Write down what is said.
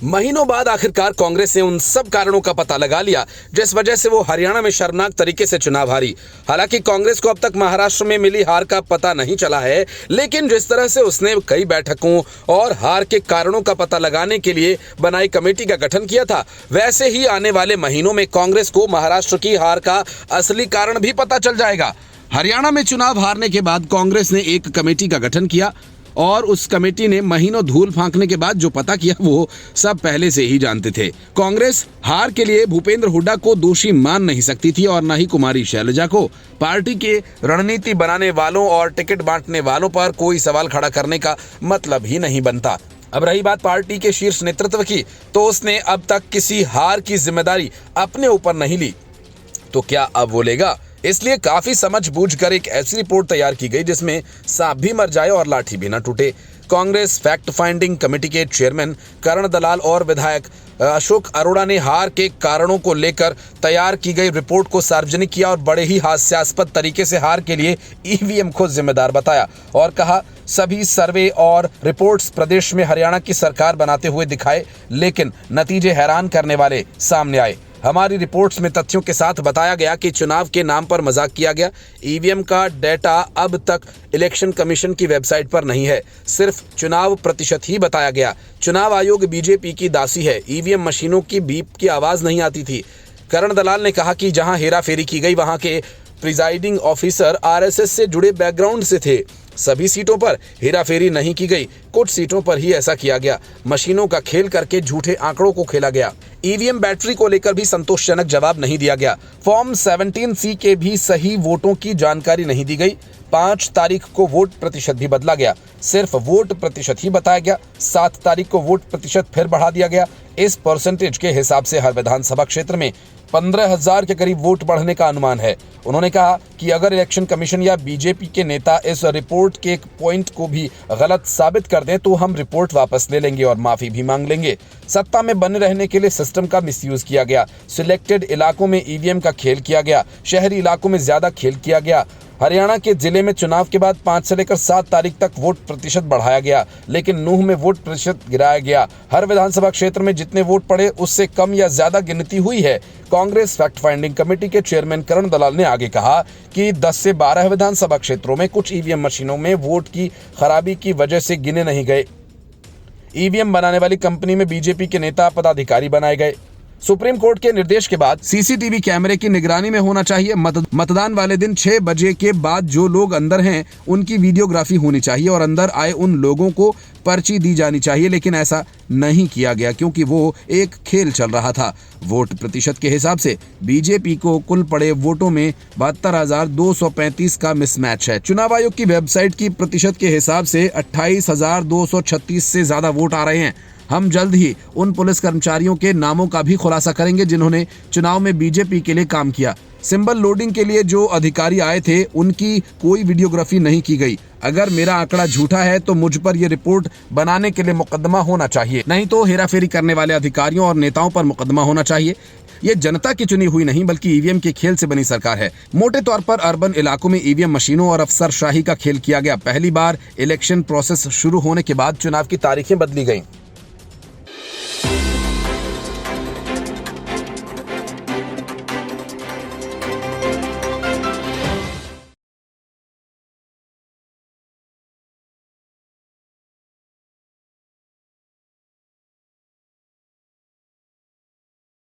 महीनों बाद आखिरकार कांग्रेस ने उन सब कारणों का पता लगा लिया जिस वजह से वो हरियाणा में शर्मनाक तरीके से चुनाव हारी। हालांकि कांग्रेस को अब तक महाराष्ट्र में मिली हार का पता नहीं चला है, लेकिन जिस तरह से उसने कई बैठकों और हार के कारणों का पता लगाने के लिए बनाई कमेटी का गठन किया था, वैसे ही आने वाले महीनों में कांग्रेस को महाराष्ट्र की हार का असली कारण भी पता चल जाएगा। हरियाणा में चुनाव हारने के बाद कांग्रेस ने एक कमेटी का गठन किया और उस कमेटी ने महीनों धूल फांकने के बाद जो पता किया वो सब पहले से ही जानते थे। कांग्रेस हार के लिए भूपेंद्र हुड्डा को दोषी मान नहीं सकती थी और न ही कुमारी शैलजा को। पार्टी के रणनीति बनाने वालों और टिकट बांटने वालों पर कोई सवाल खड़ा करने का मतलब ही नहीं बनता। अब रही बात पार्टी के शीर्ष नेतृत्व की, तो उसने अब तक किसी हार की जिम्मेदारी अपने ऊपर नहीं ली, तो क्या अब वो लेगा? इसलिए काफी समझ बूझ कर एक ऐसी रिपोर्ट तैयार की गई जिसमें सांप भी मर जाए और लाठी भी न टूटे। कांग्रेस फैक्ट फाइंडिंग कमेटी के चेयरमैन करण दलाल और विधायक अशोक अरोड़ा ने हार के कारणों को लेकर तैयार की गई रिपोर्ट को सार्वजनिक किया और बड़े ही हास्यास्पद तरीके से हार के लिए ईवीएम को जिम्मेदार बताया और कहा, सभी सर्वे और रिपोर्ट्स प्रदेश में हरियाणा की सरकार बनाते हुए दिखाए, लेकिन नतीजे हैरान करने वाले सामने आए। हमारी रिपोर्ट्स में तथ्यों के साथ बताया गया कि चुनाव के नाम पर मजाक किया गया। ईवीएम का डेटा अब तक इलेक्शन कमीशन की वेबसाइट पर नहीं है, सिर्फ चुनाव प्रतिशत ही बताया गया। चुनाव आयोग बीजेपी की दासी है, ईवीएम मशीनों की बीप की आवाज नहीं आती थी। करण दलाल ने कहा कि जहां हेराफेरी की गई वहां के प्रिजाइडिंग ऑफिसर आरएसएस से जुड़े बैकग्राउंड से थे। सभी सीटों पर हेराफेरी नहीं की गई, कुछ सीटों पर ही ऐसा किया गया। मशीनों का खेल करके झूठे आंकड़ों को खेला गया। ईवीएम बैटरी को लेकर भी संतोषजनक जवाब नहीं दिया गया। फॉर्म 17C के भी सही वोटों की जानकारी नहीं दी गई। 5 तारीख को वोट प्रतिशत भी बदला गया, सिर्फ वोट प्रतिशत ही बताया गया। 7 तारीख को वोट प्रतिशत फिर बढ़ा दिया गया। इस परसेंटेज के हिसाब से हर विधानसभा क्षेत्र में 15,000 के करीब वोट बढ़ने का अनुमान है। उन्होंने कहा कि अगर इलेक्शन कमीशन या बीजेपी के नेता इस रिपोर्ट के एक पॉइंट को भी गलत साबित कर दें तो हम रिपोर्ट वापस ले लेंगे और माफी भी मांग लेंगे। सत्ता में बने रहने के लिए सिस्टम का मिसयूज किया गया। सिलेक्टेड इलाकों में ईवीएम का खेल किया गया, शहरी इलाकों में ज्यादा खेल किया गया। हरियाणा के जिले में चुनाव के बाद 5 से लेकर 7 तारीख तक वोट प्रतिशत बढ़ाया गया, लेकिन नूह में वोट प्रतिशत गिराया गया। हर विधानसभा क्षेत्र में जितने वोट पड़े उससे कम या ज्यादा गिनती हुई है। कांग्रेस फैक्ट फाइंडिंग कमेटी के चेयरमैन करण दलाल ने आगे कहा कि 10 से 12 विधानसभा क्षेत्रों में कुछ ईवीएम मशीनों में वोट की खराबी की वजह से गिने नहीं गए। ईवीएम बनाने वाली कंपनी में बीजेपी के नेता पदाधिकारी बनाए गए। सुप्रीम कोर्ट के निर्देश के बाद सीसीटीवी कैमरे की निगरानी में होना चाहिए। मतदान वाले दिन 6 बजे के बाद जो लोग अंदर हैं उनकी वीडियोग्राफी होनी चाहिए और अंदर आए उन लोगों को पर्ची दी जानी चाहिए, लेकिन ऐसा नहीं किया गया क्योंकि वो एक खेल चल रहा था। वोट प्रतिशत के हिसाब से बीजेपी को कुल पड़े वोटों में 72,235 का मिसमैच है। चुनाव आयोग की वेबसाइट की प्रतिशत के हिसाब से 28,236 से ज्यादा वोट आ रहे हैं। हम जल्द ही उन पुलिस कर्मचारियों के नामों का भी खुलासा करेंगे जिन्होंने चुनाव में बीजेपी के लिए काम किया। सिंबल लोडिंग के लिए जो अधिकारी आए थे उनकी कोई वीडियोग्राफी नहीं की गई। अगर मेरा आंकड़ा झूठा है तो मुझ पर यह रिपोर्ट बनाने के लिए मुकदमा होना चाहिए, नहीं तो हेराफेरी करने वाले अधिकारियों और नेताओं पर मुकदमा होना चाहिए। ये जनता की चुनी हुई नहीं बल्कि ईवीएम के खेल से बनी सरकार है। मोटे तौर पर अर्बन इलाकों में ईवीएम मशीनों और अफसरशाही का खेल किया गया। पहली बार इलेक्शन प्रोसेस शुरू होने के बाद चुनाव की तारीखें बदली गईं।